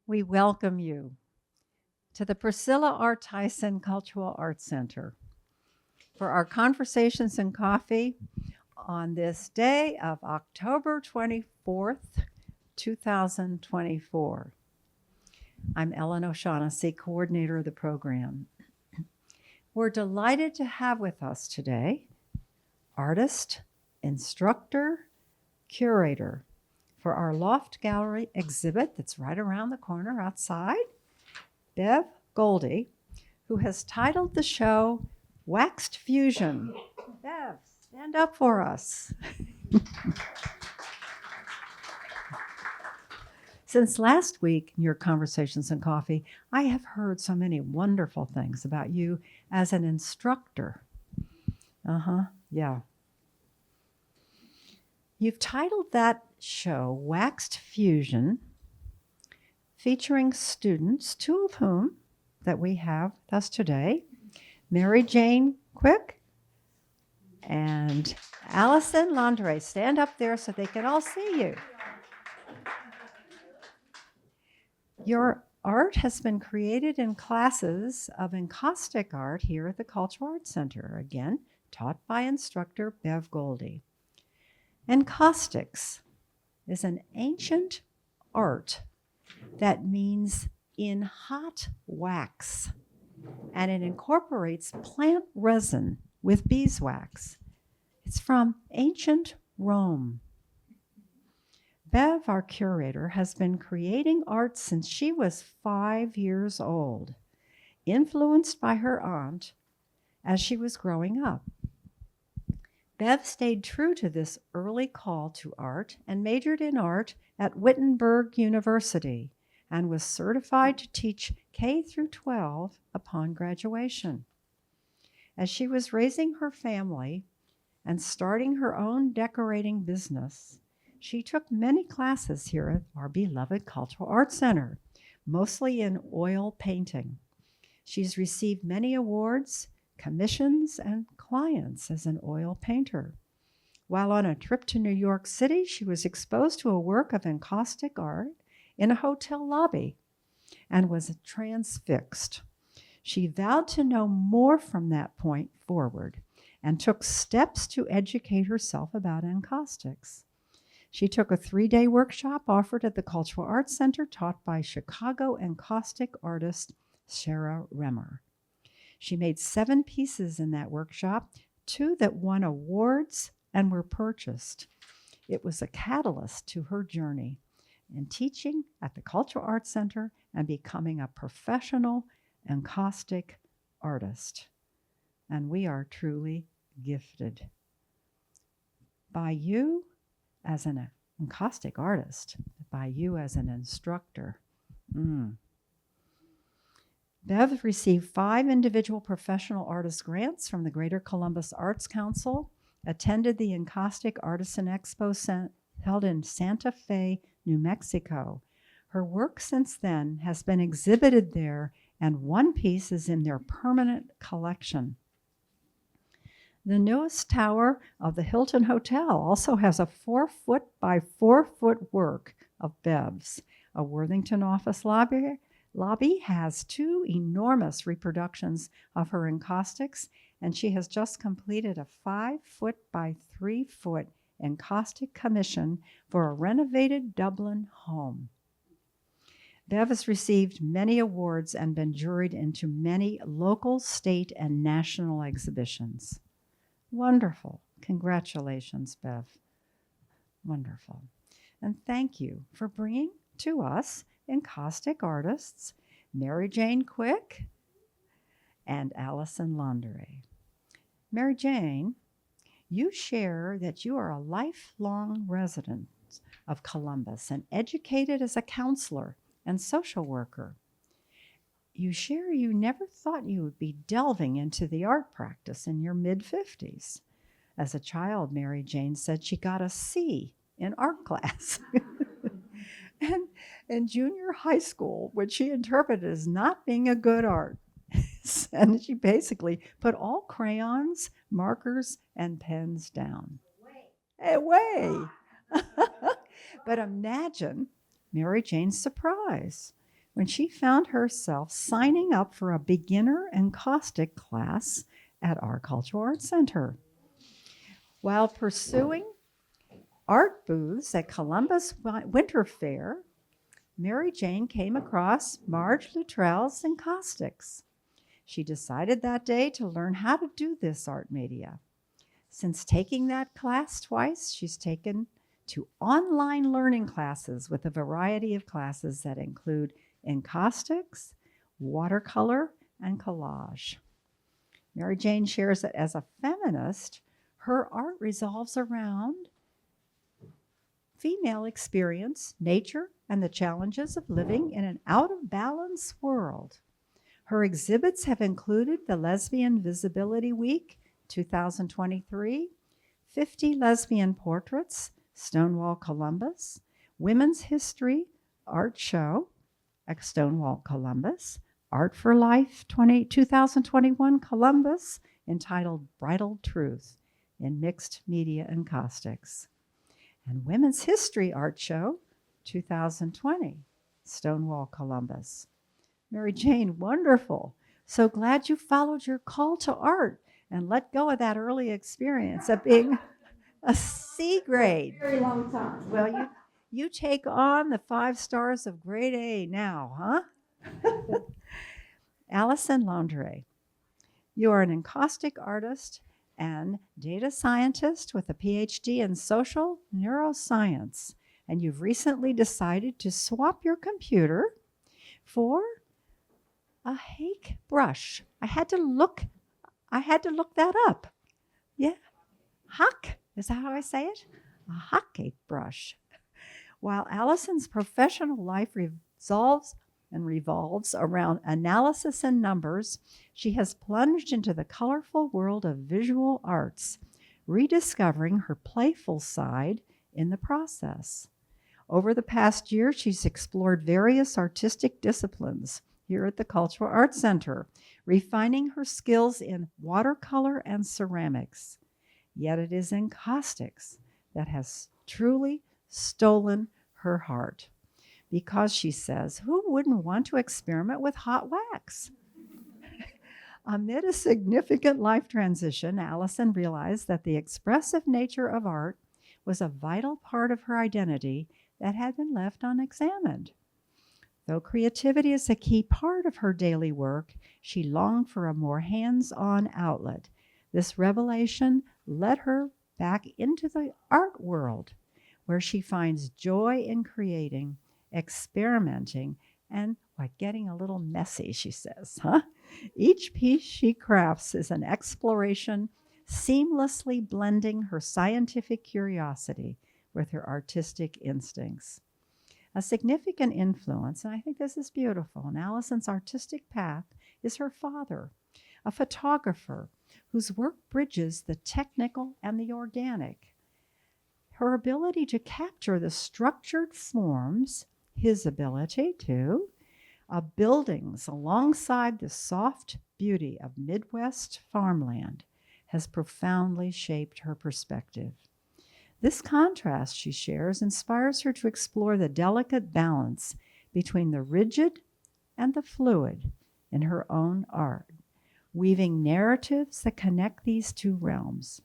We welcome you to the Priscilla R. Tyson Cultural Arts Center for our Conversations and Coffee on this day of October 24th, 2024. I'm Ellen O'Shaughnessy, coordinator of the program. We're delighted to have with us today artist, instructor, curator for our Loft Gallery exhibit that's right around the corner outside, Bev Goldie, who has titled the show Waxed Fusion. Bev, stand up for us. Since last week in your Conversations and Coffee, I have heard so many wonderful things about you as an instructor. Yeah. You've titled that show Waxed Fusion, featuring students, two of whom that we have with us today, Mary Jane Quick and Allison Londeree. Stand up there so they can all see you. Your art has been created in classes of Encaustic art here at the Cultural Arts Center, again, taught by instructor Bev Goldie. Encaustics is an ancient art that means in hot wax, and it incorporates plant resin with beeswax. It's from ancient Rome. Bev, our curator, has been creating art since she was 5 years old, influenced by her aunt as she was growing up. Bev stayed true to this early call to art and majored in art at Wittenberg University and was certified to teach K through 12 upon graduation. As she was raising her family and starting her own decorating business, she took many classes here at our beloved Cultural Arts Center, mostly in oil painting. She's received many awards, commissions, and clients as an oil painter. While on a trip to New York City, she was exposed to a work of encaustic art in a hotel lobby and was transfixed. She vowed to know more from that point forward and took steps to educate herself about encaustics. She took a 3-day workshop offered at the Cultural Arts Center taught by Chicago encaustic artist Sarah Remmer. She made 7 pieces in that workshop, 2 that won awards and were purchased. It was a catalyst to her journey in teaching at the Cultural Arts Center and becoming a professional encaustic artist. And we are truly gifted by you as an encaustic artist, by you as an instructor. Bev received 5 individual professional artist grants from the Greater Columbus Arts Council, attended the Encaustic Artisan Expo held in Santa Fe, New Mexico. Her work since then has been exhibited there, and 1 piece is in their permanent collection. The newest tower of the Hilton Hotel also has a 4-foot by 4-foot work of Bev's. A Worthington office lobby has 2 enormous reproductions of her encaustics, and she has just completed a 5-foot by 3-foot encaustic commission for a renovated Dublin home. Bev has received many awards and been juried into many local, state, and national exhibitions. Wonderful. Congratulations, Bev. Wonderful. And thank you for bringing to us encaustic artists Mary Jane Quick and Allison Londeree. Mary Jane, you share that you are a lifelong resident of Columbus and educated as a counselor and social worker. You share you never thought you would be delving into the art practice in your mid-50s. As a child, Mary Jane said she got a C in art class. And in junior high school, which she interpreted as not being a good art. And she basically put all crayons, markers, and pens down. Away. But imagine Mary Jane's surprise when she found herself signing up for a beginner encaustic class at our Cultural Arts Center. While pursuing art booths at Columbus Winter Fair, Mary Jane came across Marge Luttrell's Encaustics. She decided that day to learn how to do this art media. Since taking that class twice, she's taken to online learning classes with a variety of classes that include encaustics, watercolor, and collage. Mary Jane shares that as a feminist, her art revolves around female experience, nature, and the challenges of living in an out-of-balance world. Her exhibits have included the Lesbian Visibility Week 2023, 50 lesbian portraits, Stonewall Columbus, Women's History Art Show at Stonewall Columbus, Art for Life 2021 Columbus, entitled Bridal Truth in Mixed Media Encaustics, and Women's History Art Show 2020, Stonewall Columbus. Mary Jane, wonderful. So glad you followed your call to art and let go of that early experience of being a C grade. Very long time. Well, you take on the 5 stars of grade A now, huh? Allison Londeree, you are an encaustic artist and data scientist with a PhD in social neuroscience, and you've recently decided to swap your computer for a hake brush. I had to look that up. Yeah, hake, is that how I say it? A hake brush. While Allison's professional life revolves around analysis and numbers, she has plunged into the colorful world of visual arts, rediscovering her playful side in the process. Over the past year, she's explored various artistic disciplines here at the Cultural Arts Center, refining her skills in watercolor and ceramics. Yet it is encaustics that has truly stolen her heart. Because she says, who wouldn't want to experiment with hot wax? Amid a significant life transition, Allison realized that the expressive nature of art was a vital part of her identity that had been left unexamined. Though creativity is a key part of her daily work, she longed for a more hands-on outlet. This revelation led her back into the art world, where she finds joy in creating, experimenting, and getting a little messy, she says, huh? Each piece she crafts is an exploration, seamlessly blending her scientific curiosity with her artistic instincts. A significant influence, and I think this is beautiful, in Allison's artistic path is her father, a photographer whose work bridges the technical and the organic. Her ability to capture the structured forms, his ability to, of buildings alongside the soft beauty of Midwest farmland has profoundly shaped her perspective. This contrast, she shares, inspires her to explore the delicate balance between the rigid and the fluid in her own art, weaving narratives that connect these two realms.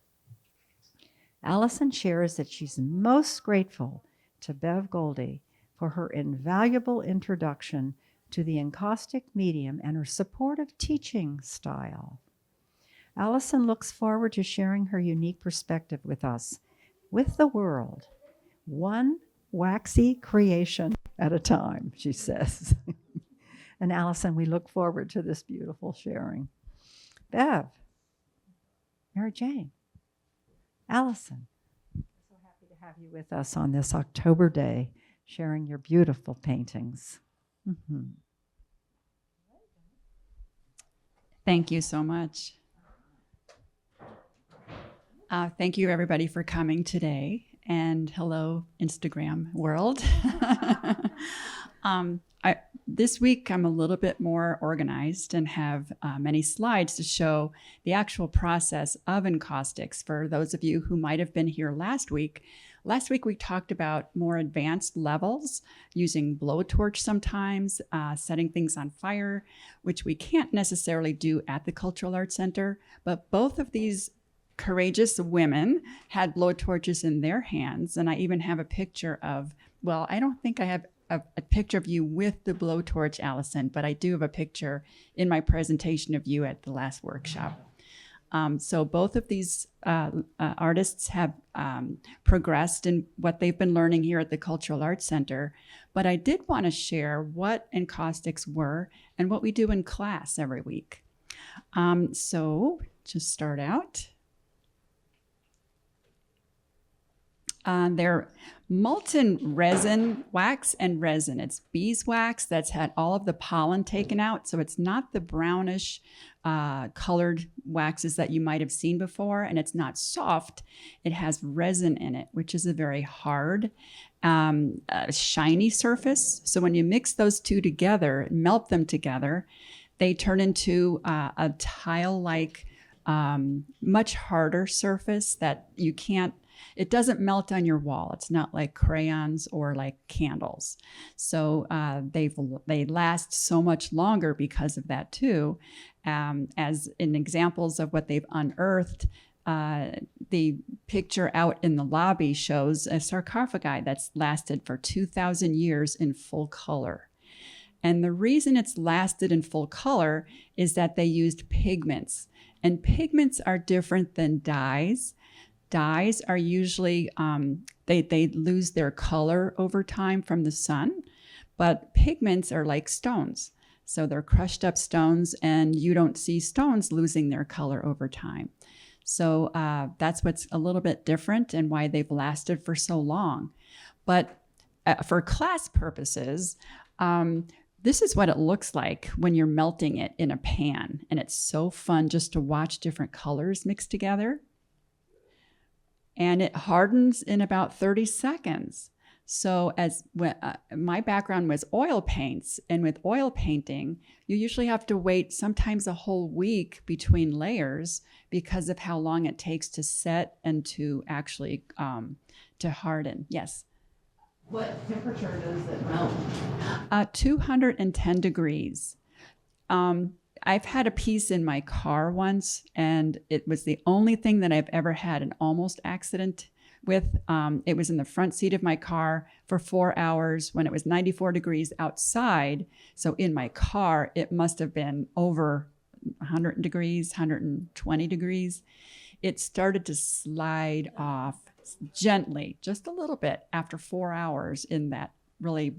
Allison shares that she's most grateful to Bev Goldie for her invaluable introduction to the encaustic medium and her supportive teaching style. Allison looks forward to sharing her unique perspective with us, with the world, one waxy creation at a time, she says. And Allison, we look forward to this beautiful sharing. Bev, Mary Jane, Allison, so happy to have you with us on this October day, sharing your beautiful paintings. Mm-hmm. Thank you so much. Thank you, everybody, for coming today. And hello, Instagram world. This week, I'm a little bit more organized and have many slides to show the actual process of encaustics. For those of you who might have been here last week, Last week we talked about more advanced levels, using blowtorch sometimes, setting things on fire, which we can't necessarily do at the Cultural Arts Center, but both of these courageous women had blowtorches in their hands. And I even have a picture of, well, I don't think I have a picture of you with the blowtorch, Allison, but I do have a picture in my presentation of you at the last workshop. So both of these artists have progressed in what they've been learning here at the Cultural Arts Center. But I did want to share what Encaustics were and what we do in class every week. So just start out. They're molten resin, wax and resin. It's beeswax that's had all of the pollen taken out. So it's not the brownish colored waxes that you might have seen before. And it's not soft. It has resin in it, which is a very hard, shiny surface. So when you mix those two together, melt them together, they turn into a tile-like, much harder surface that you can't, it doesn't melt on your wall. It's not like crayons or like candles. So they last so much longer because of that too. As in examples of what they've unearthed, the picture out in the lobby shows a sarcophagi that's lasted for 2,000 years in full color. And the reason it's lasted in full color is that they used pigments. And pigments are different than dyes. Dyes are usually, they lose their color over time from the sun, but pigments are like stones. So they're crushed up stones, and you don't see stones losing their color over time. So that's what's a little bit different and why they've lasted for so long. But for class purposes, this is what it looks like when you're melting it in a pan. And it's so fun just to watch different colors mixed together. And it hardens in about 30 seconds. So my background was oil paints, and with oil painting, you usually have to wait sometimes a whole week between layers because of how long it takes to set and to actually to harden. Yes. What temperature does it melt? 210 degrees. I've had a piece in my car once, and it was the only thing that I've ever had an almost accident with. It was in the front seat of my car for 4 hours when it was 94 degrees outside. So in my car, it must have been over 100 degrees, 120 degrees. It started to slide off gently, just a little bit after 4 hours in that really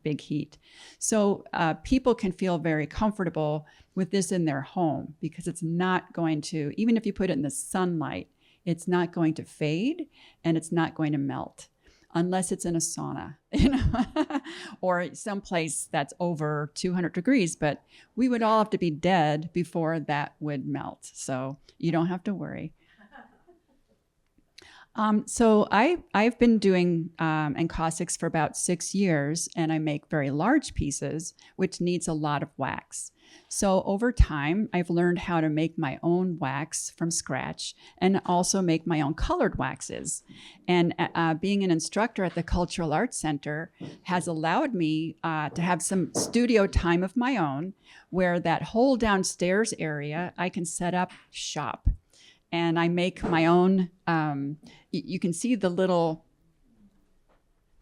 big heat. So people can feel very comfortable with this in their home because it's not going to, even if you put it in the sunlight, it's not going to fade and it's not going to melt unless it's in a sauna, or someplace that's over 200 degrees. But we would all have to be dead before that would melt. So you don't have to worry. So I've been doing encaustics for about 6 years, and I make very large pieces, which needs a lot of wax. So over time, I've learned how to make my own wax from scratch and also make my own colored waxes. And being an instructor at the Cultural Arts Center has allowed me to have some studio time of my own, where that whole downstairs area, I can set up shop. And I make my own, you can see the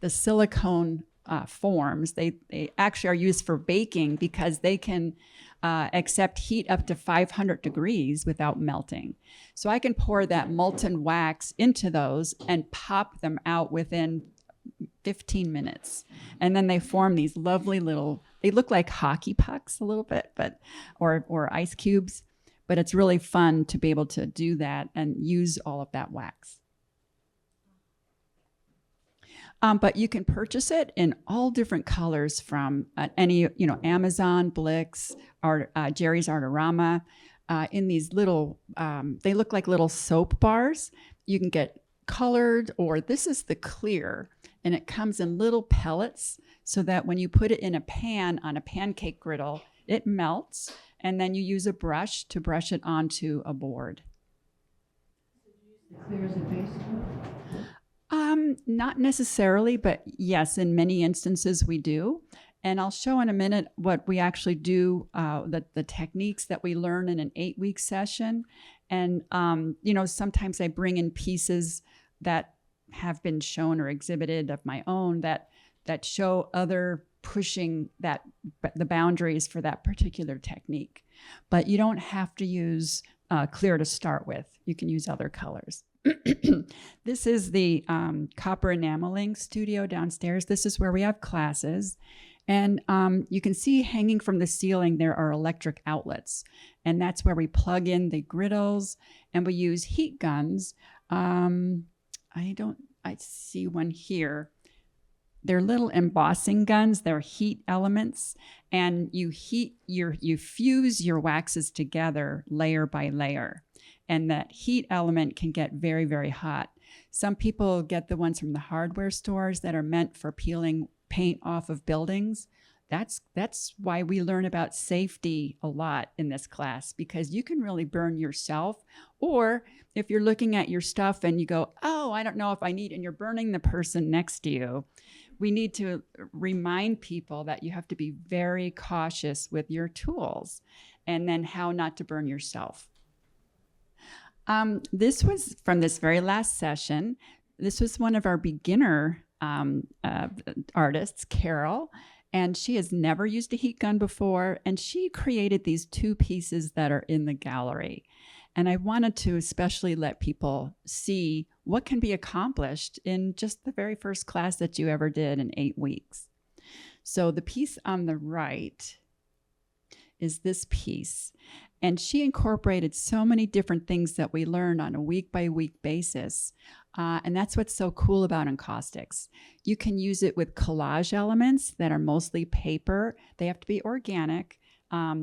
silicone forms. They actually are used for baking because they can accept heat up to 500 degrees without melting. So I can pour that molten wax into those and pop them out within 15 minutes. And then they form these lovely little, they look like hockey pucks a little bit, or ice cubes. But it's really fun to be able to do that and use all of that wax. But you can purchase it in all different colors from any, Amazon, Blix, or Jerry's Artorama. In these little, they look like little soap bars. You can get colored, or this is the clear, and it comes in little pellets so that when you put it in a pan on a pancake griddle, it melts. And then you use a brush to brush it onto a board. Clear as a base coat? Not necessarily, but yes, in many instances we do. And I'll show in a minute what we actually do, the techniques that we learn in an 8-week session. And, sometimes I bring in pieces that have been shown or exhibited of my own that show other pushing the boundaries for that particular technique. But you don't have to use clear to start with. You can use other colors. This is the copper enameling studio downstairs. This is where we have classes. And you can see hanging from the ceiling, there are electric outlets. And that's where we plug in the griddles and we use heat guns. I see one here. They're little embossing guns. They're heat elements, and you fuse your waxes together layer by layer, and that heat element can get very, very hot. Some people get the ones from the hardware stores that are meant for peeling paint off of buildings. That's why we learn about safety a lot in this class, because you can really burn yourself. Or if you're looking at your stuff and you go, oh, I don't know if I need, and you're burning the person next to you, we need to remind people that you have to be very cautious with your tools, and then how not to burn yourself. This was from this very last session. This was one of our beginner artists, Carol, and she has never used a heat gun before, and she created these 2 pieces that are in the gallery. And I wanted to especially let people see what can be accomplished in just the very first class that you ever did in 8 weeks. So the piece on the right is this piece. And she incorporated so many different things that we learned on a week-by-week basis. And that's what's so cool about Encaustics. You can use it with collage elements that are mostly paper. They have to be organic.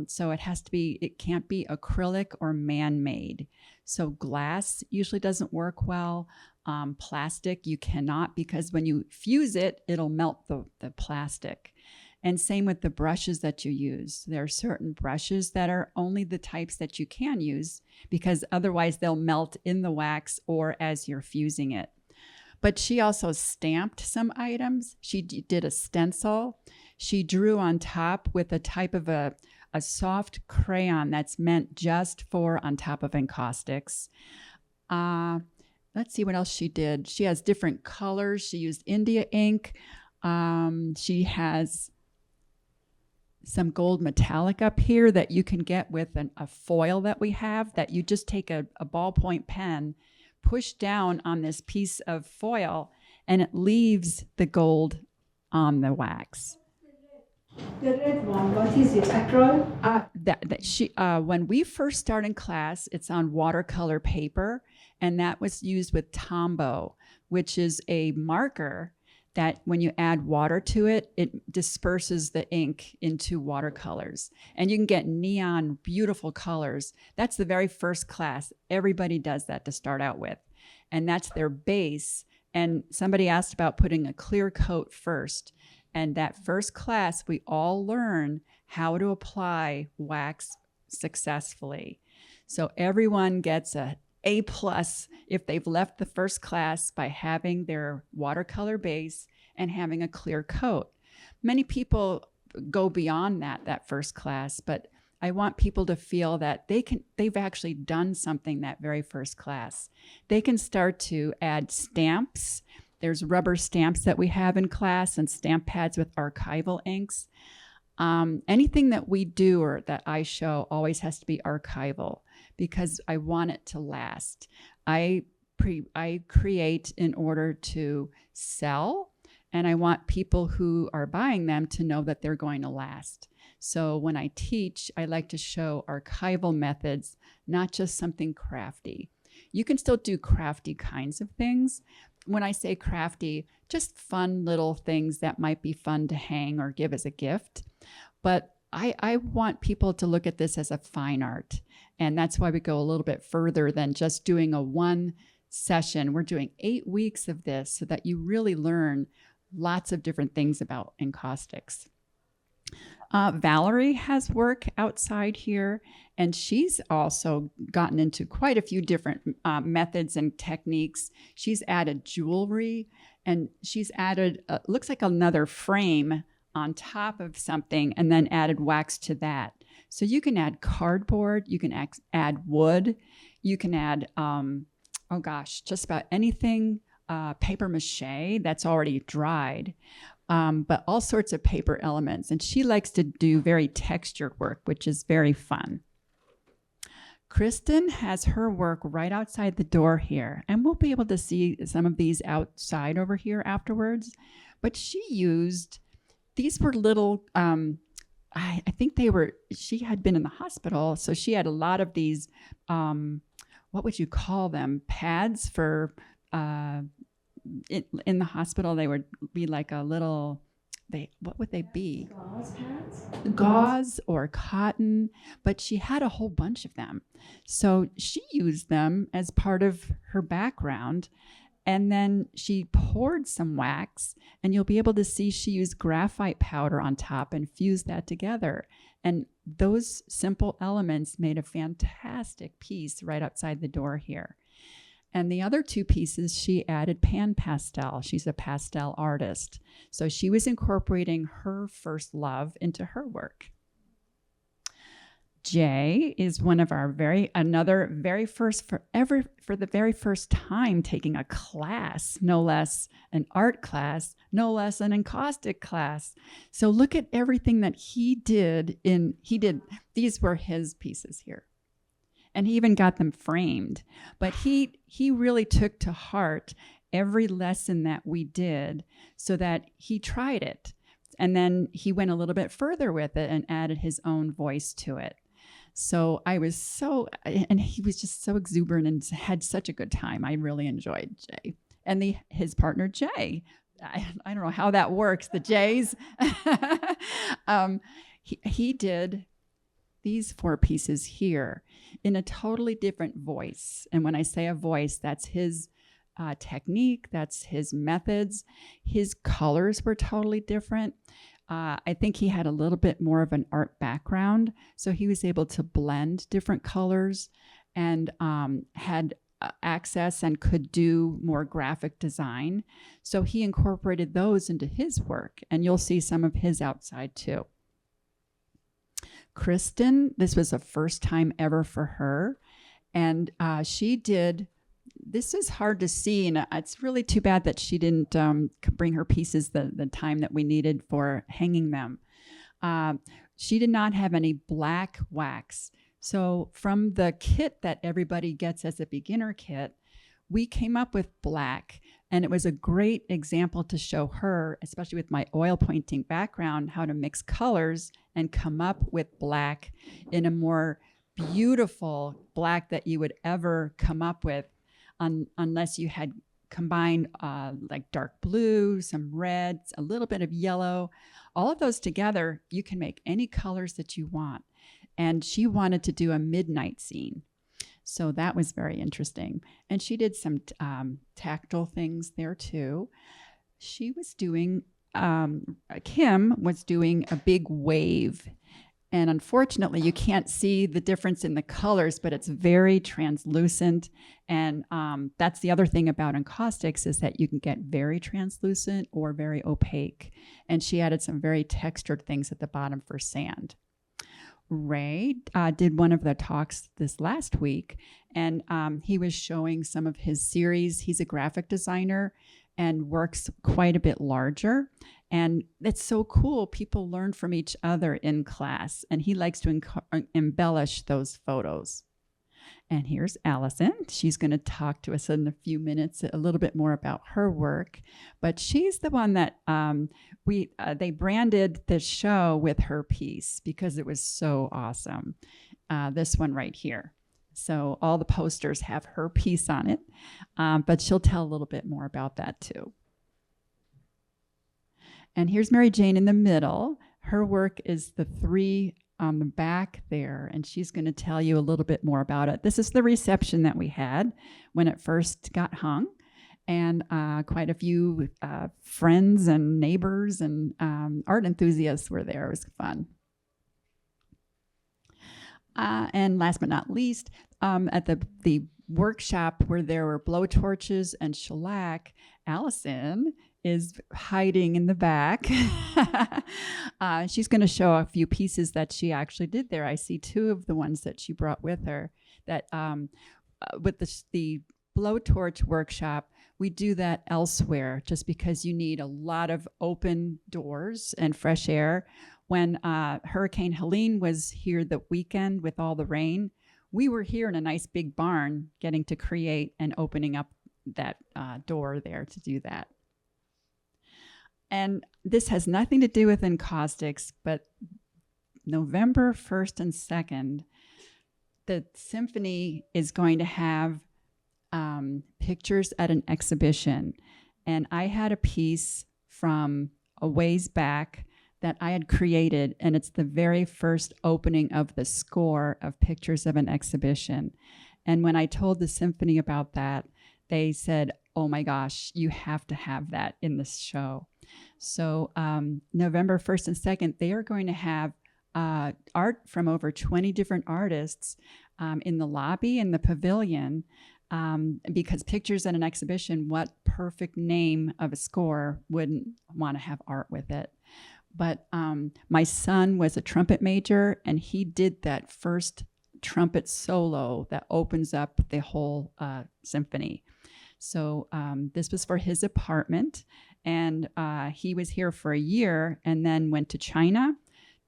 So it can't be acrylic or man-made. So glass usually doesn't work well. Plastic, you cannot, because when you fuse it, it'll melt the plastic. And same with the brushes that you use. There are certain brushes that are only the types that you can use, because otherwise they'll melt in the wax or as you're fusing it. But she also stamped some items. She did a stencil. She drew on top with a type of a soft crayon that's meant just for on top of encaustics. Let's see what else she did. She has different colors. She used India ink. She has some gold metallic up here that you can get with a foil that we have, that you just take a ballpoint pen, push down on this piece of foil, and it leaves the gold on the wax. The red one, what is it? Acrylic? When we first start in class, it's on watercolor paper, and that was used with Tombow, which is a marker that when you add water to it, it disperses the ink into watercolors. And you can get neon, beautiful colors. That's the very first class. Everybody does that to start out with. And that's their base. And somebody asked about putting a clear coat first. And that first class, we all learn how to apply wax successfully. So everyone gets A+ if they've left the first class by having their watercolor base and having a clear coat. Many people go beyond that first class, but I want people to feel that they've actually done something that very first class. They can start to add stamps. There's rubber stamps that we have in class and stamp pads with archival inks. Anything that we do or that I show always has to be archival, because I want it to last. I create in order to sell, and I want people who are buying them to know that they're going to last. So when I teach, I like to show archival methods, not just something crafty. You can still do crafty kinds of things. When I say crafty, just fun little things that might be fun to hang or give as a gift. But I want people to look at this as a fine art. And that's why we go a little bit further than just doing a one session. We're doing 8 weeks of this so that you really learn lots of different things about encaustics. Valerie has work outside here, and she's also gotten into quite a few different methods and techniques. She's added jewelry, and she's added, looks like another frame on top of something, and then added wax to that. So you can add cardboard, you can add wood, you can add, just about anything, paper mache that's already dried. But all sorts of paper elements. And she likes to do very textured work, which is very fun. Kristen has her work right outside the door here, and we'll be able to see some of these outside over here afterwards. But these were little, I think she had been in the hospital, so she had a lot of these, what would you call them? Pads for, in the hospital, they would be like a little, what would they be? Gauze pads? Gauze or cotton, but she had a whole bunch of them. So she used them as part of her background. And then she poured some wax, and you'll be able to see she used graphite powder on top and fused that together. And those simple elements made a fantastic piece right outside the door here. And the other two pieces, she added pan pastel. She's a pastel artist. So she was incorporating her first love into her work. Jay is one of our for the very first time taking a class, no less an art class, no less an encaustic class. So look at everything that he did. These were his pieces here. And he even got them framed. But he really took to heart every lesson that we did, so that he tried it. And then he went a little bit further with it and added his own voice to it. So and he was just so exuberant and had such a good time. I really enjoyed Jay. And his partner, Jay. I don't know how that works, the Jays. He did these 4 pieces here in a totally different voice. And when I say a voice, that's his technique, that's his methods. His colors were totally different. I think he had a little bit more of an art background, so he was able to blend different colors and had access and could do more graphic design. So he incorporated those into his work, and you'll see some of his outside too. Kristen, this was a first time ever for her, and this is hard to see, and it's really too bad that she didn't bring her pieces the time that we needed for hanging them. She did not have any black wax. So from the kit that everybody gets as a beginner kit, we came up with black, and it was a great example to show her, especially with my oil painting background, how to mix colors and come up with black in a more beautiful black that you would ever come up with, unless you had combined like dark blue, some reds, a little bit of yellow. All of those together, you can make any colors that you want. And she wanted to do a midnight scene. So that was very interesting. And she did some tactile things there too. She was doing, Kim was doing a big wave. And unfortunately, you can't see the difference in the colors, but it's very translucent. And that's the other thing about encaustics, is that you can get very translucent or very opaque. And she added some very textured things at the bottom for sand. Ray did one of the talks this last week, and he was showing some of his series. He's a graphic designer and works quite a bit larger. And it's so cool. People learn from each other in class, and he likes to embellish those photos. And here's Allison. She's going to talk to us in a few minutes a little bit more about her work. But she's the one that they branded the show with her piece because it was so awesome. This one right here. So all the posters have her piece on it, but she'll tell a little bit more about that too. And here's Mary Jane in the middle. Her work is the 3 on the back there, and she's going to tell you a little bit more about it. This is the reception that we had when it first got hung, and quite a few friends and neighbors and art enthusiasts were there. It was fun. And last but not least, at the workshop where there were blowtorches and shellac, Allison is hiding in the back. She's going to show a few pieces that she actually did there. I see two of the ones that she brought with her. That with the blowtorch workshop, we do that elsewhere just because you need a lot of open doors and fresh air. When Hurricane Helene was here the weekend with all the rain, we were here in a nice big barn getting to create and opening up that door there to do that. And this has nothing to do with Encaustics, but November 1st and 2nd, the symphony is going to have pictures at an exhibition. And I had a piece from a ways back that I had created, and it's the very first opening of the score of Pictures of an Exhibition. And when I told the symphony about that, they said, oh my gosh, you have to have that in this show. So November 1st and 2nd, they are going to have art from over 20 different artists in the lobby and the pavilion, because Pictures at an Exhibition, what perfect name of a score wouldn't want to have art with it? But my son was a trumpet major, and he did that first trumpet solo that opens up the whole symphony. So this was for his apartment, and he was here for a year and then went to China,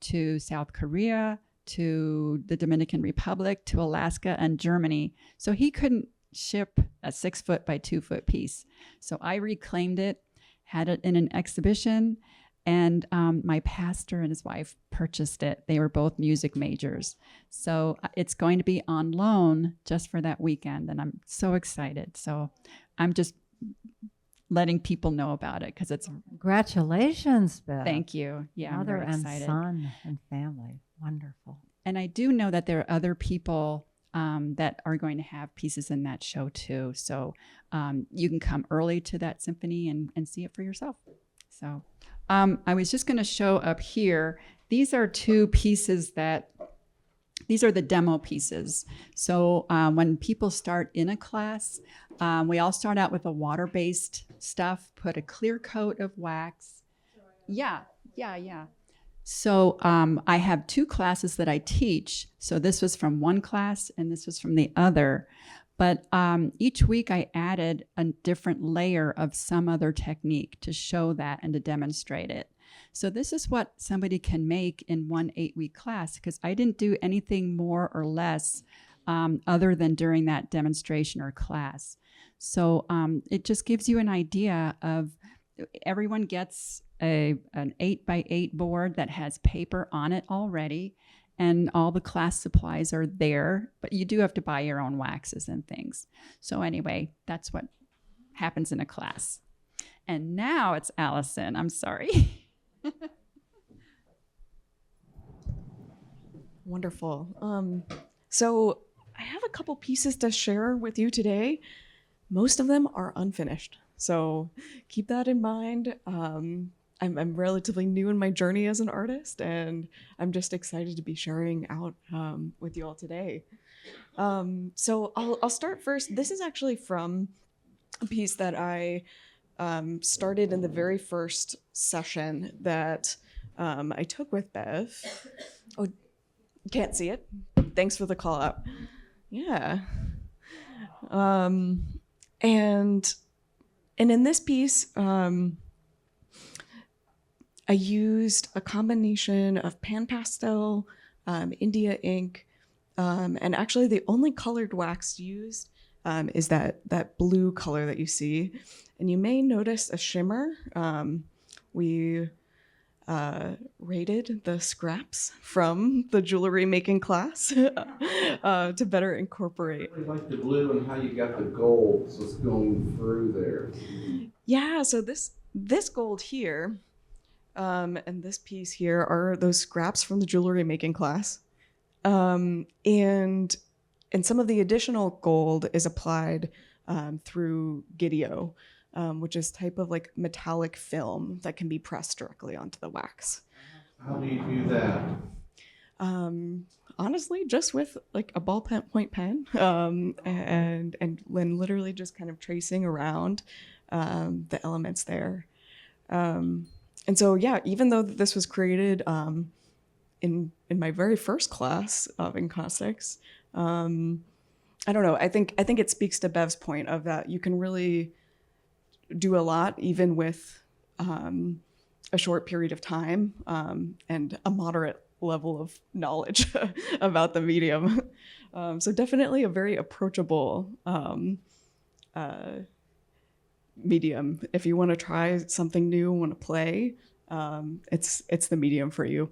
to South Korea, to the Dominican Republic, to Alaska and Germany. So he couldn't ship a 6-foot by 2-foot piece. So I reclaimed it, had it in an exhibition, and my pastor and his wife purchased it. They were both music majors. So it's going to be on loan just for that weekend, and I'm so excited. So I'm just letting people know about it because it's... Congratulations, Bev. Thank you. Yeah, Mother I'm very and excited. son and family. Wonderful. And I do know that there are other people that are going to have pieces in that show too. So you can come early to that symphony and see it for yourself. So I was just going to show up here. These are two pieces these are the demo pieces. So when people start in a class, we all start out with a water-based stuff, put a clear coat of wax. Yeah. So I have two classes that I teach. So this was from one class and this was from the other. But each week I added a different layer of some other technique to show that and to demonstrate it. So this is what somebody can make in one 8-week class, because I didn't do anything more or less other than during that demonstration or class. So it just gives you an idea of, everyone gets an 8x8 board that has paper on it already, and all the class supplies are there, but you do have to buy your own waxes and things. So anyway, that's what happens in a class. And now it's Allison. I'm sorry. Wonderful. So I have a couple pieces to share with you today. Most of them are unfinished, so keep that in mind. I'm relatively new in my journey as an artist, and I'm just excited to be sharing out with you all today. So I'll start first. This is actually from a piece that I started in the very first session that I took with Bev. Oh, can't see it. Thanks for the call out. Yeah. And in this piece, I used a combination of pan pastel, India ink, and actually the only colored wax used is that blue color that you see. And you may notice a shimmer. We rated the scraps from the jewelry making class to better incorporate. I like the blue and how you got the gold, so it's going through there. Yeah, so this gold here and this piece here are those scraps from the jewelry making class. And some of the additional gold is applied through Gideo, which is type of like metallic film that can be pressed directly onto the wax. How do you do that? honestly just with like a ballpoint pen, and then literally just kind of tracing around the elements there. And so yeah, even though this was created in my very first class of Encaustics, I don't know. I think it speaks to Bev's point of that you can really do a lot even with a short period of time and a moderate level of knowledge about the medium. So definitely a very approachable medium. If you want to try something new, want to play, it's the medium for you.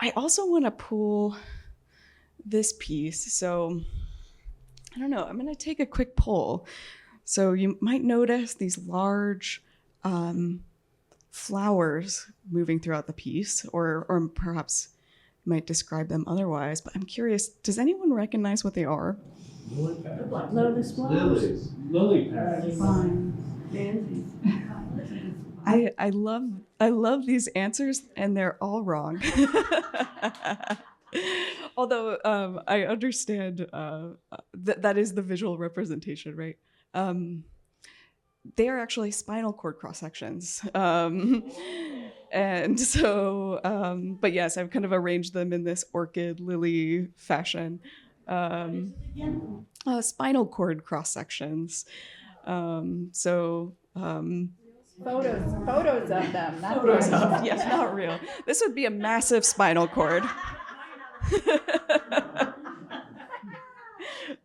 I also want to pull this piece. So I don't know, I'm going to take a quick pull. So you might notice these large flowers moving throughout the piece, or perhaps you might describe them otherwise, but I'm curious, does anyone recognize what they are? Lotus Lilies. Lily pads. I love these answers, and they're all wrong. Although I understand that is the visual representation, right? They are actually spinal cord cross sections, and so. But yes, I've kind of arranged them in this orchid lily fashion. Spinal cord cross sections. So. Photos of them, not Photos real. of, yes, not real. This would be a massive spinal cord.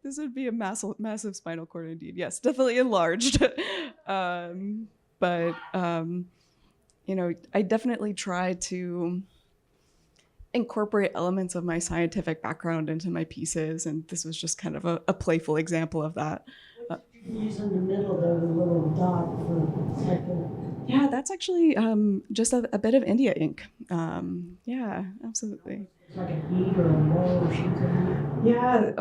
This would be a massive spinal cord indeed. Yes, definitely enlarged. But you know, I definitely try to incorporate elements of my scientific background into my pieces, and this was just kind of a playful example of that. Use in the middle there, the little dot for like a... Yeah, that's actually just a bit of India ink. Yeah, absolutely. like a bead or a bow or something. Yeah,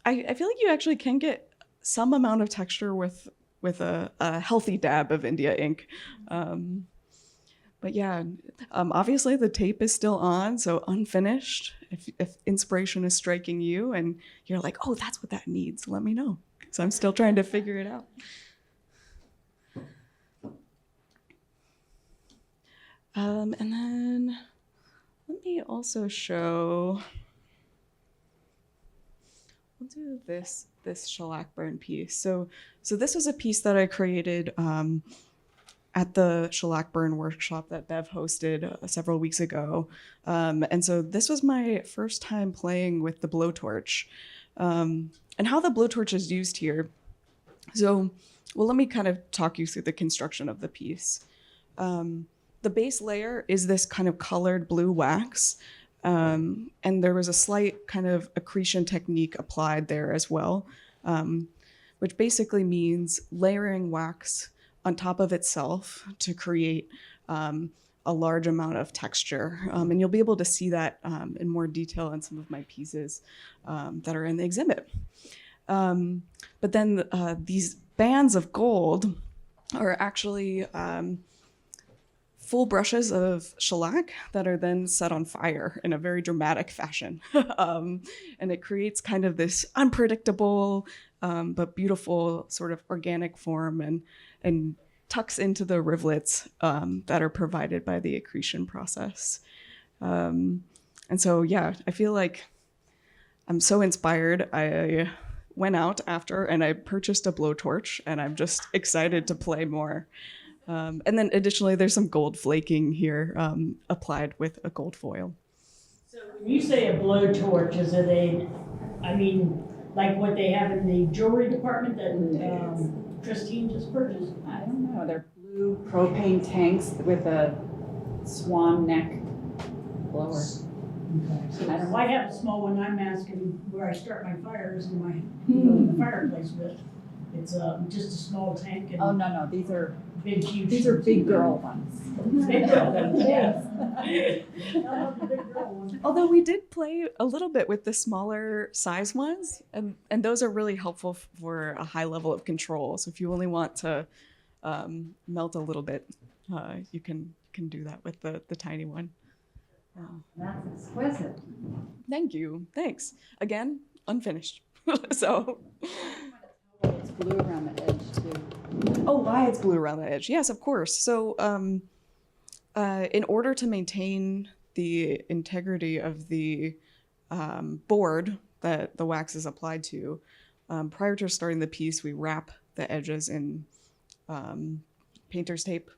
I feel like you actually can get some amount of texture with a healthy dab of India ink. But yeah, obviously the tape is still on, so unfinished. If inspiration is striking you and you're like, oh, that's what that needs, let me know. So I'm still trying to figure it out. And then let me also show, we'll do this shellac burn piece. So this was a piece that I created at the shellac burn workshop that Bev hosted several weeks ago. And so this was my first time playing with the blowtorch. And how the blowtorch is used here. So, well, let me kind of talk you through the construction of the piece. The base layer is this kind of colored blue wax, and there was a slight kind of accretion technique applied there as well, which basically means layering wax on top of itself to create a large amount of texture. And you'll be able to see that in more detail in some of my pieces that are in the exhibit. But then these bands of gold are actually full brushes of shellac that are then set on fire in a very dramatic fashion. And it creates kind of this unpredictable but beautiful sort of organic form and tucks into the rivulets that are provided by the accretion process. And so, yeah, I feel like I'm so inspired. I went out after and I purchased a blowtorch, and I'm just excited to play more. And then additionally, there's some gold flaking here applied with a gold foil. So when you say a blowtorch, is it like what they have in the jewelry department that Christine just purchased? I don't know, they're blue propane tanks with a swan neck blower. Okay. I don't know. I have a small one. I'm asking where I start my fires in my the fireplace with. It's just a small tank and Oh, no, these are huge. These are big girl ones. Big girl ones, Yes. I love the big girl ones. Although we did play a little bit with the smaller size ones, and those are really helpful for a high level of control. So if you only want to melt a little bit, you can can do that with the tiny one. That's exquisite. Thank you. Thanks. Again, unfinished. So. It's blue around the edge too. Oh, why it's blue around the edge? Yes, of course. So, in order to maintain the integrity of the board that the wax is applied to, prior to starting the piece, we wrap the edges in painter's tape,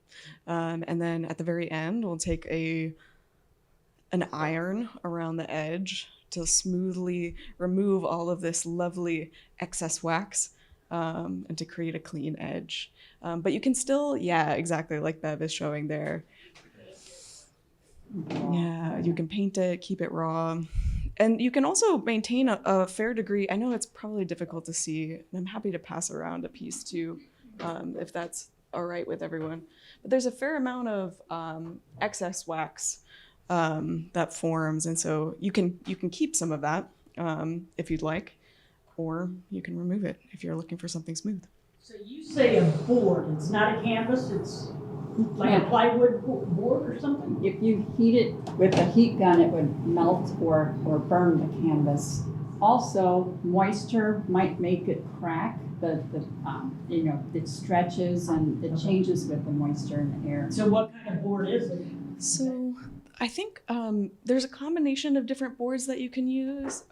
and then at the very end, we'll take an iron around the edge to smoothly remove all of this lovely excess wax, and to create a clean edge. But you can still, yeah, exactly like Bev is showing there. Yeah, you can paint it, keep it raw. And you can also maintain a fair degree. I know it's probably difficult to see, and I'm happy to pass around a piece too, if that's all right with everyone. But there's a fair amount of excess wax that forms, and so you can keep some of that if you'd like, or you can remove it if you're looking for something smooth. So you say a board, it's not a canvas, it's like a plywood board or something? If you heat it with a heat gun, it would melt or burn the canvas. Also, moisture might make it crack. It stretches and it changes with the moisture in the air. So what kind of board is it? So I think there's a combination of different boards that you can use.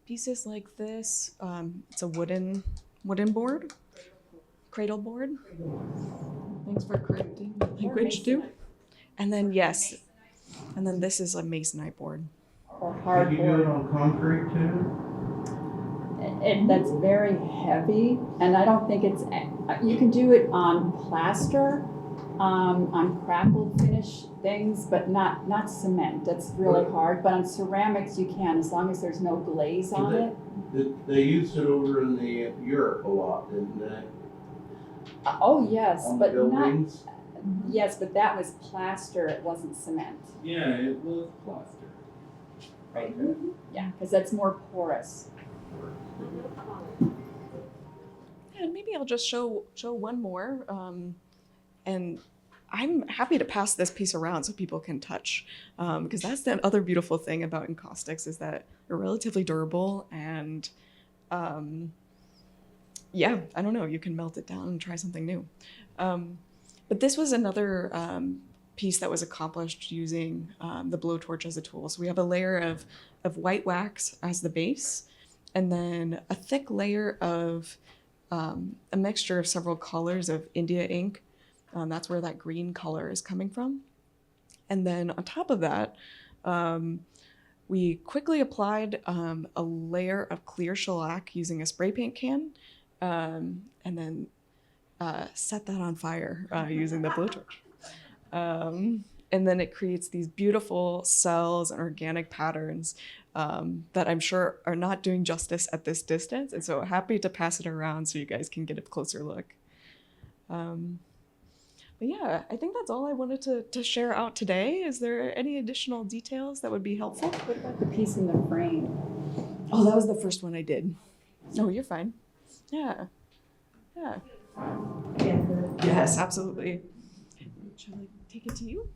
Pieces like this, it's a wooden board, cradle board. Thanks for correcting the language too. And then and then this is a masonite board. Or Could hard you do it board. on concrete too? That's very heavy, and I don't think it's. You can do it on plaster, on crackled finish things, but not cement. That's really hard. But on ceramics, you can, as long as there's no glaze on it. They used it over in Europe a lot, didn't they? Oh yes, On but buildings? yes, but that was plaster. It wasn't cement. Yeah, it was plaster. Right. Okay. Yeah, because that's more porous. And maybe I'll just show one more. And I'm happy to pass this piece around so people can touch, because that's the other beautiful thing about encaustics is that they're relatively durable and, yeah, I don't know, you can melt it down and try something new. But this was another piece that was accomplished using the blowtorch as a tool. So we have a layer of white wax as the base, and then a thick layer of a mixture of several colors of India ink. That's where that green color is coming from. And then on top of that, we quickly applied a layer of clear shellac using a spray paint can, and then set that on fire using the blowtorch. And then it creates these beautiful cells and organic patterns that I'm sure are not doing justice at this distance. And so happy to pass it around so you guys can get a closer look. But yeah, I think that's all I wanted to share out today. Is there any additional details that would be helpful? What about the piece in the frame? Oh, that was the first one I did. No, you're fine. Yeah. Yeah. Yes, absolutely. Shall I take it to you?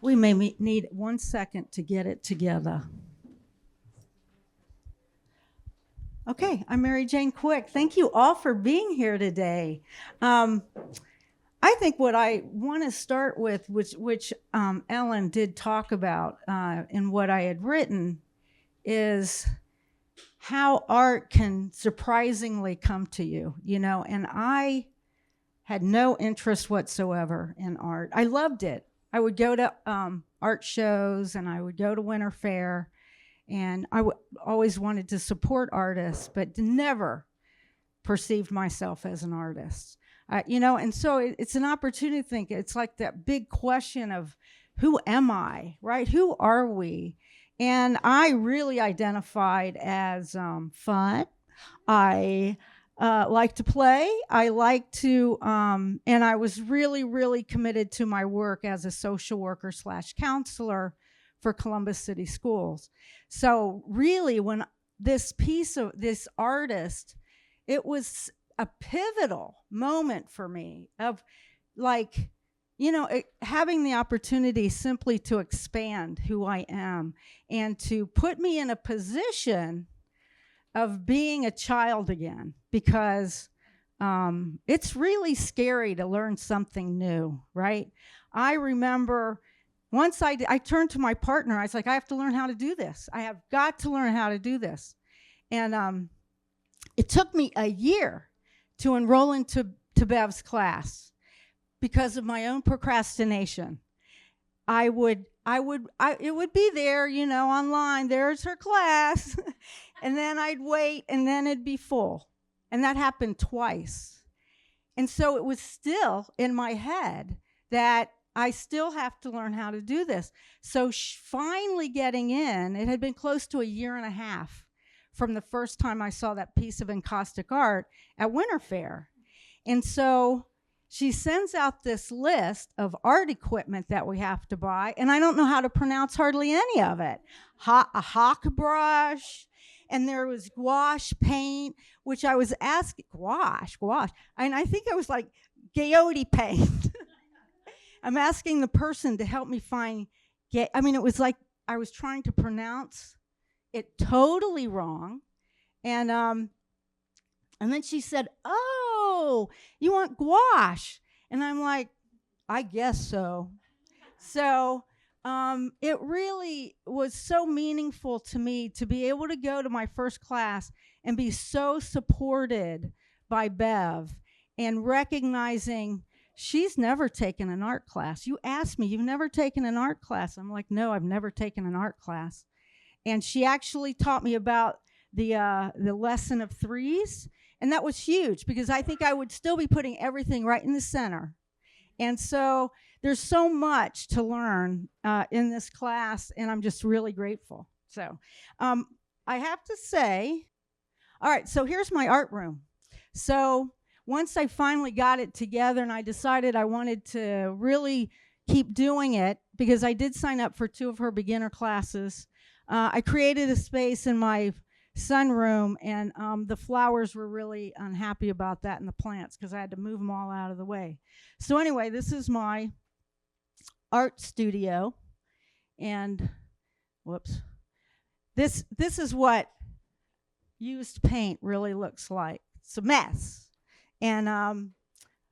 We may need 1 second to get it together. Okay, I'm Mary Jane Quick. Thank you all for being here today. I think what I want to start with, which Ellen did talk about in what I had written, is how art can surprisingly come to you, and I had no interest whatsoever in art. I loved it. I would go to art shows and I would go to Winter Fair, and I always wanted to support artists, but never perceived myself as an artist. And so it's an opportunity to think. It's like that big question of who am I, right? Who are we? And I really identified as fun. I like to play. I like to, and I was really, really committed to my work as a social worker / counselor for Columbus City Schools. So really, when this piece of this artist it was a pivotal moment for me of like, having the opportunity simply to expand who I am and to put me in a position of being a child again, because it's really scary to learn something new, right? I remember once I turned to my partner, I was like, I have to learn how to do this. I have got to learn how to do this. And it took me a year to enroll into Bev's class because of my own procrastination. It would be there, online, there's her class. And then I'd wait and then it'd be full. And that happened twice. And so it was still in my head that I still have to learn how to do this. So finally getting in, it had been close to a year and a half from the first time I saw that piece of encaustic art at Winter Fair. And so she sends out this list of art equipment that we have to buy, and I don't know how to pronounce hardly any of it. A hawk brush, and there was gouache paint, which I was asking, gouache, and I think I was like, Gayote paint. I'm asking the person to help me find, it was like I was trying to pronounce it totally wrong. And then she said, oh, you want gouache? And I'm like, I guess so. So it really was so meaningful to me to be able to go to my first class and be so supported by Bev and recognizing she's never taken an art class. You asked me, you've never taken an art class? I'm like, no, I've never taken an art class. And she actually taught me about the lesson of threes. And that was huge because I think I would still be putting everything right in the center. And so there's so much to learn in this class, and I'm just really grateful. So I have to say, all right, so here's my art room. So once I finally got it together and I decided I wanted to really keep doing it, because I did sign up for 2 of her beginner classes, I created a space in my sunroom, and the flowers were really unhappy about that, and the plants, because I had to move them all out of the way. So anyway, this is my art studio, and whoops, this is what used paint really looks like. It's a mess, and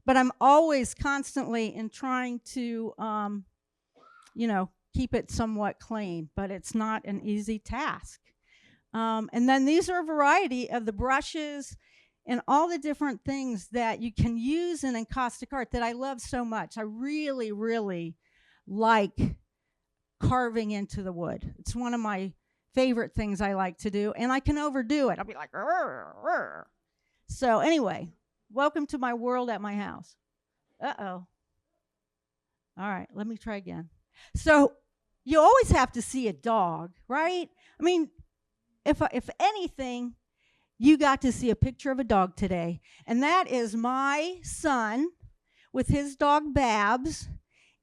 but I'm always constantly in trying to keep it somewhat clean, but it's not an easy task. And then these are a variety of the brushes and all the different things that you can use in encaustic art that I love so much. I really, really like carving into the wood. It's one of my favorite things I like to do, and I can overdo it. I'll be like, rrr, rrr. So anyway, welcome to my world at my house. Uh-oh. All right, let me try again. So you always have to see a dog, right? I mean, if anything, you got to see a picture of a dog today. And that is my son with his dog Babs.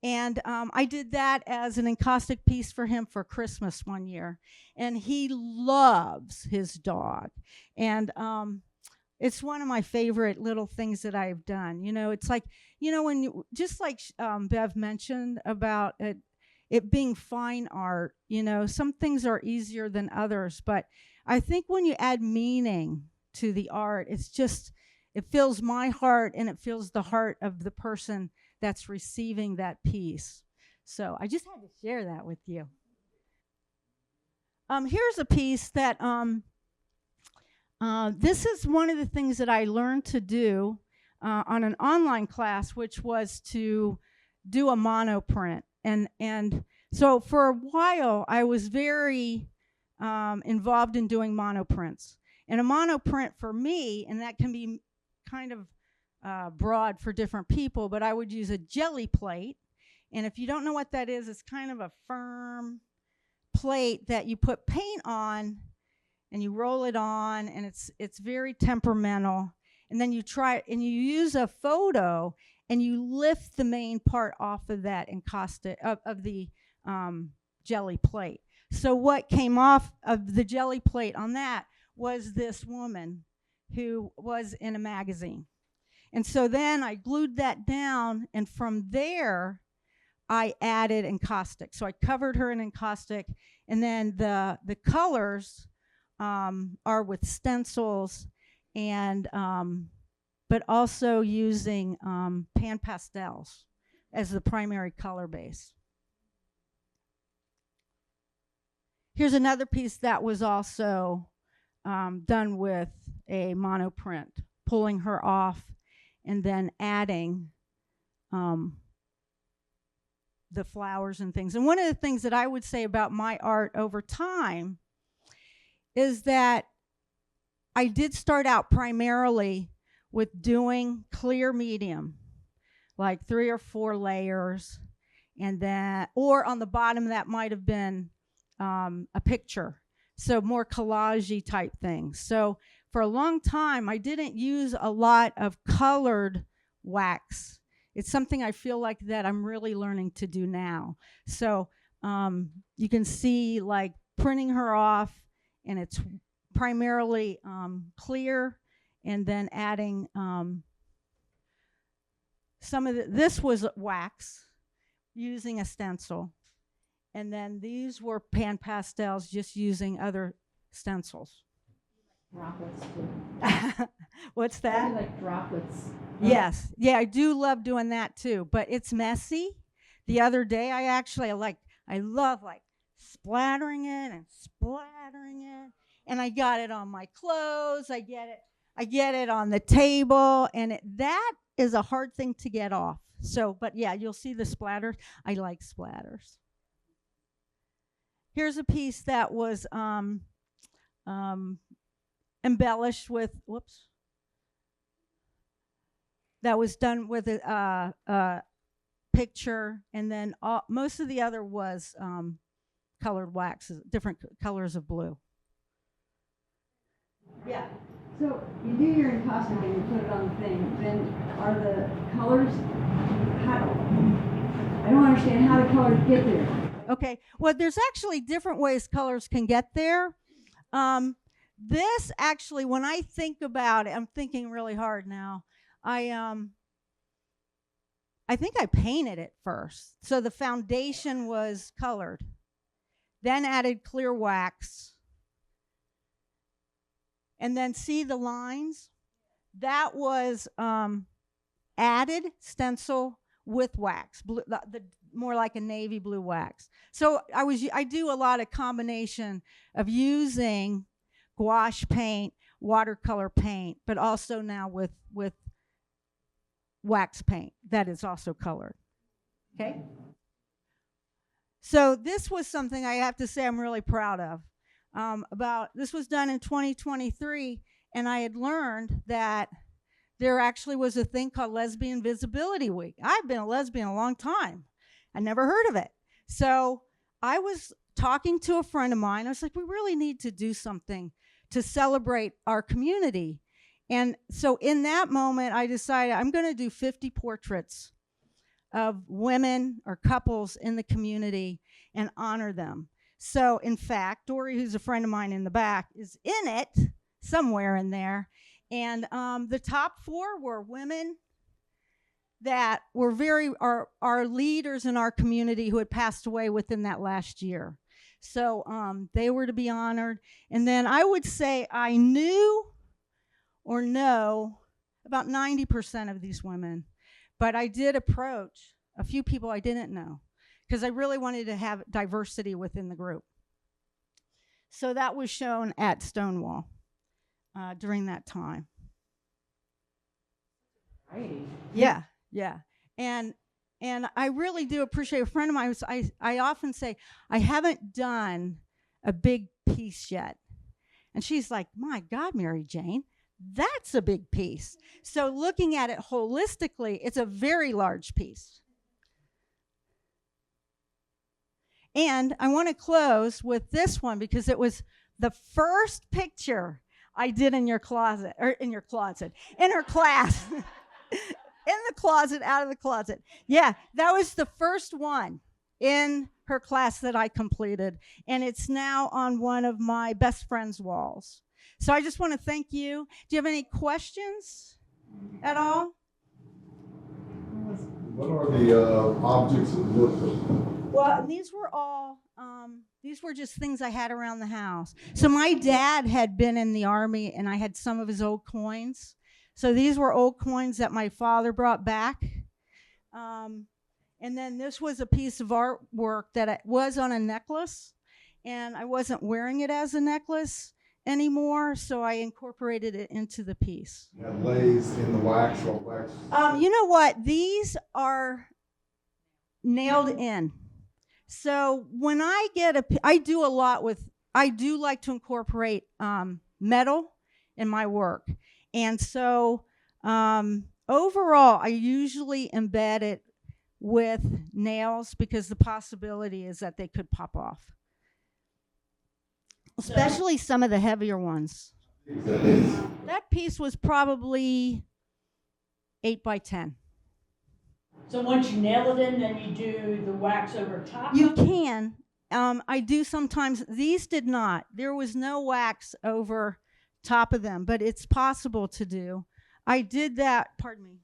And I did that as an encaustic piece for him for Christmas one year. And he loves his dog. And it's one of my favorite little things that I've done. It's like, when you, just like Bev mentioned about it being fine art, some things are easier than others, but I think when you add meaning to the art, it fills my heart and it fills the heart of the person that's receiving that piece. So I just had to share that with you. Here's a piece that, this is one of the things that I learned to do on an online class, which was to do a monoprint. And so for a while, I was very involved in doing monoprints. And a monoprint for me, and that can be kind of broad for different people, but I would use a jelly plate. And if you don't know what that is, it's kind of a firm plate that you put paint on and you roll it on, and it's very temperamental. And then you use a photo and you lift the main part off of that encaustic of the jelly plate. So what came off of the jelly plate on that was this woman who was in a magazine. And so then I glued that down, and from there, I added Encaustic. So I covered her in Encaustic, and then the colors are with stencils, and but also using pan pastels as the primary color base. Here's another piece that was also done with a monoprint, pulling her off and then adding the flowers and things. And one of the things that I would say about my art over time is that I did start out primarily with doing clear medium, like 3 or 4 layers, and then, or on the bottom that might have been a picture. So more collage-y type things. So for a long time, I didn't use a lot of colored wax. It's something I feel like that I'm really learning to do now. So you can see like printing her off, and it's primarily clear, and then adding some of this was wax using a stencil. And then these were pan pastels just using other stencils. Droplets too. What's I that? do like droplets. Yes. Yeah, I do love doing that too, but it's messy. The other day I love like splattering it and splattering it. And I got it on my clothes. I get it on the table, and that is a hard thing to get off. So, but yeah, you'll see the splatters. I like splatters. Here's a piece that was embellished with, that was done with a picture, and then most of the other was colored wax, different colors of blue. Yeah. So you do your encaustic and you put it on the thing, then are the colors, I don't understand how the colors get there. Okay, well, there's actually different ways colors can get there. This actually, when I think about it, I'm thinking really hard now. I think I painted it first. So the foundation was colored, then added clear wax, and then see the lines? That was added stencil with wax, blue, the more like a navy blue wax. So I do a lot of combination of using gouache paint, watercolor paint, but also now with wax paint that is also colored. Okay? So this was something I have to say I'm really proud of. This was done in 2023, and I had learned that there actually was a thing called Lesbian Visibility Week. I've been a lesbian a long time. I never heard of it. So I was talking to a friend of mine. I was like, we really need to do something to celebrate our community. And so in that moment, I decided I'm going to do 50 portraits of women or couples in the community and honor them. So in fact, Dory, who's a friend of mine in the back, is in it somewhere in there. And the top 4 were women that were our leaders in our community who had passed away within that last year. So they were to be honored. And then I would say I knew or know about 90% of these women, but I did approach a few people I didn't know because I really wanted to have diversity within the group. So that was shown at Stonewall during that time. Right. Yeah. And I really do appreciate, a friend of mine, I often say, I haven't done a big piece yet. And she's like, my God, Mary Jane, that's a big piece. So looking at it holistically, it's a very large piece. And I want to close with this one because it was the first picture I did in your closet, or in her class. In the closet, out of the closet. Yeah, that was the first one in her class that I completed. And it's now on one of my best friend's walls. So I just want to thank you. Do you have any questions at all? What are the objects of work? Well, these were just things I had around the house. So my dad had been in the army, and I had some of his old coins. So these were old coins that my father brought back. And then this was a piece of artwork that was on a necklace, and I wasn't wearing it as a necklace anymore, so I incorporated it into the piece. That lays in the wax or wax? You know what? These are nailed in. So when I do like to incorporate metal in my work. And so overall, I usually embed it with nails because the possibility is that they could pop off. Especially some of the heavier ones. That piece was probably 8 by 10. So once you nail it in, then you do the wax over top? You can. I do sometimes. These did not. There was no wax over top of them, but it's possible to do. I did that, pardon me.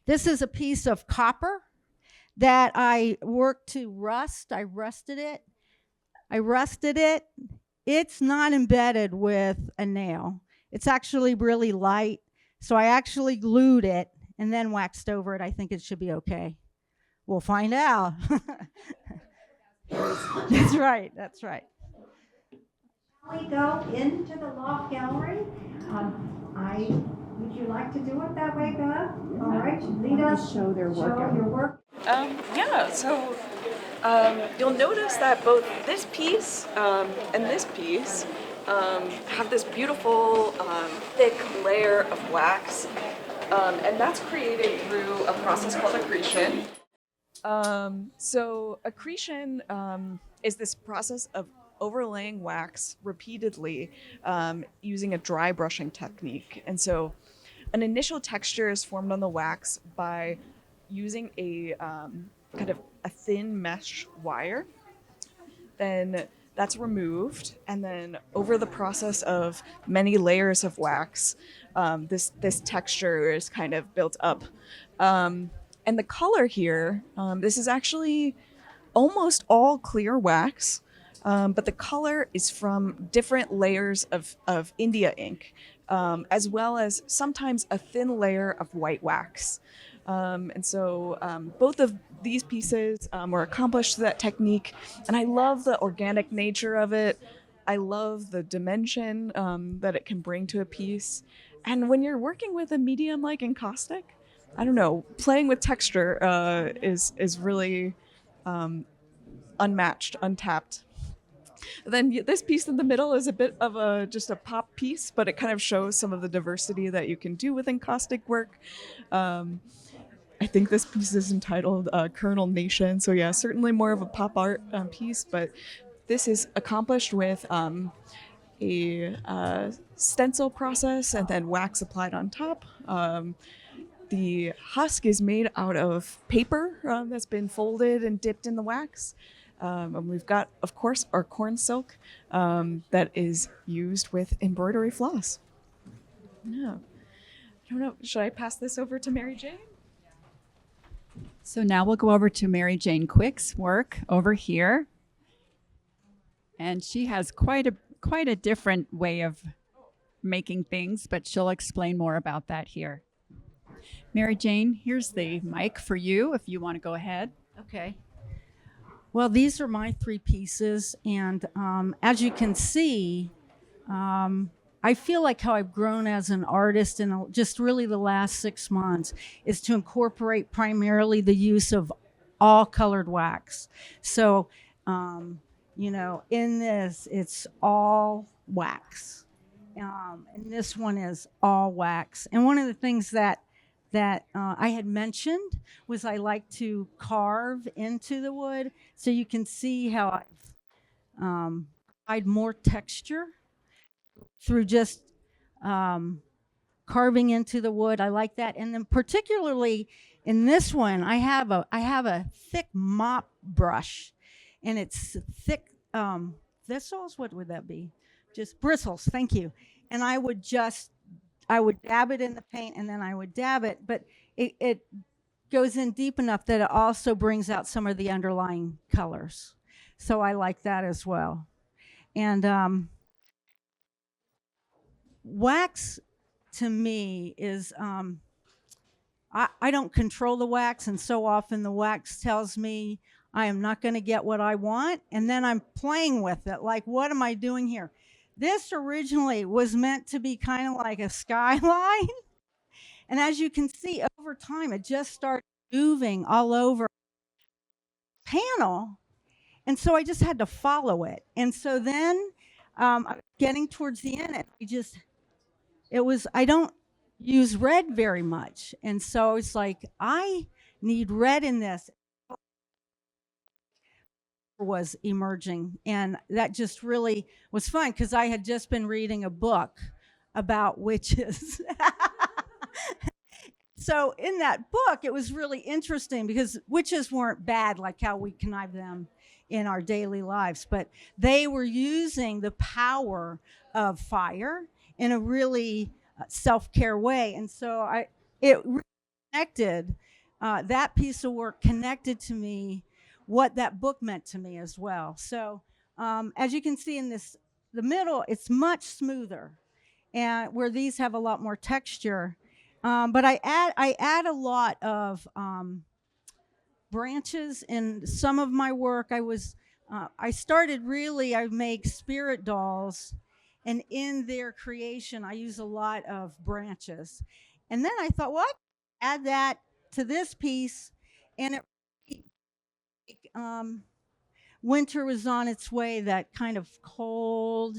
This is a piece of copper that I worked to rust. I rusted it. It's not embedded with a nail. It's actually really light. So I actually glued it and then waxed over it. I think it should be okay. We'll find out. That's right. We go into the loft gallery. Would you like to do it that way, Bev? All right, lead us. Show their work. Show your work. So you'll notice that both this piece and this piece have this beautiful thick layer of wax, and that's created through a process called accretion. So accretion is this process of overlaying wax repeatedly using a dry brushing technique. And so an initial texture is formed on the wax by using a kind of a thin mesh wire. Then that's removed, and then over the process of many layers of wax, this texture is kind of built up. And the color here, this is actually almost all clear wax, but the color is from different layers of India ink, as well as sometimes a thin layer of white wax. And so both of these pieces were accomplished through that technique, and I love the organic nature of it. I love the dimension that it can bring to a piece. And when you're working with a medium like Encaustic, I don't know, playing with texture is really unmatched, untapped. Then this piece in the middle is a bit of just a pop piece, but it kind of shows some of the diversity that you can do with Encaustic work. I think this piece is entitled Colonel Nation. So yeah, certainly more of a pop art piece, but this is accomplished with a stencil process and then wax applied on top. The husk is made out of paper that's been folded and dipped in the wax. And we've got, of course, our corn silk that is used with embroidery floss. Yeah. I don't know, should I pass this over to Mary Jane? So now we'll go over to Mary Jane Quick's work over here. And she has quite a different way of making things, but she'll explain more about that here. Mary Jane, here's the mic for you if you want to go ahead. Okay. Well, these are my 3 pieces, and as you can see, I feel like how I've grown as an artist in just really the last 6 months is to incorporate primarily the use of all colored wax. So, in this, it's all wax. And this one is all wax. And one of the things that I had mentioned was I like to carve into the wood. So you can see how I've added more texture through just carving into the wood. I like that. And then particularly in this one, I have a thick mop brush, and it's thick thistles. What would that be? Just bristles. Thank you. And I would dab it in the paint, and then I would dab it, but it goes in deep enough that it also brings out some of the underlying colors. So I like that as well. And wax to me is, I don't control the wax, and so often the wax tells me I am not going to get what I want, and then I'm playing with it. Like, what am I doing here? This originally was meant to be kind of like a skyline. And as you can see, over time, it just started moving all over the panel. And so I just had to follow it. And so then getting towards the end, I don't use red very much. And so it's like, I need red in this. Was emerging, and that just really was fun because I had just been reading a book about witches. So in that book, it was really interesting because witches weren't bad like how we connive them in our daily lives, but they were using the power of fire in a really self-care way. And so it connected, that piece of work connected to me what that book meant to me as well. So as you can see in the middle, it's much smoother, and where these have a lot more texture. But I add a lot of branches in some of my work. I make spirit dolls, and in their creation, I use a lot of branches. And then I thought, well, I can add that to this piece, and it winter was on its way, that kind of cold,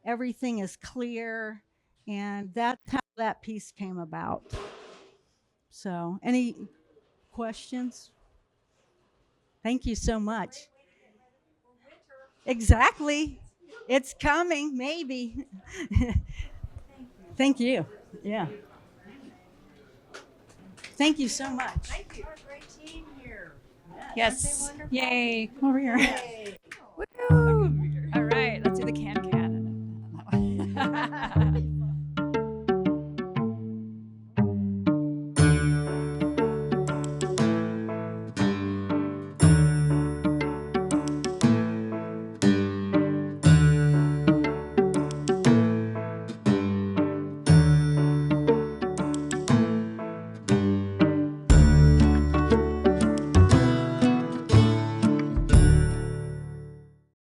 everything is clear, and that's how that piece came about. So, any questions? Thank you so much. Exactly. It's coming, maybe. Thank you. Yeah. Thank you so much. Thank you. You're a great team here. Yes. Yay. Over here. Woo!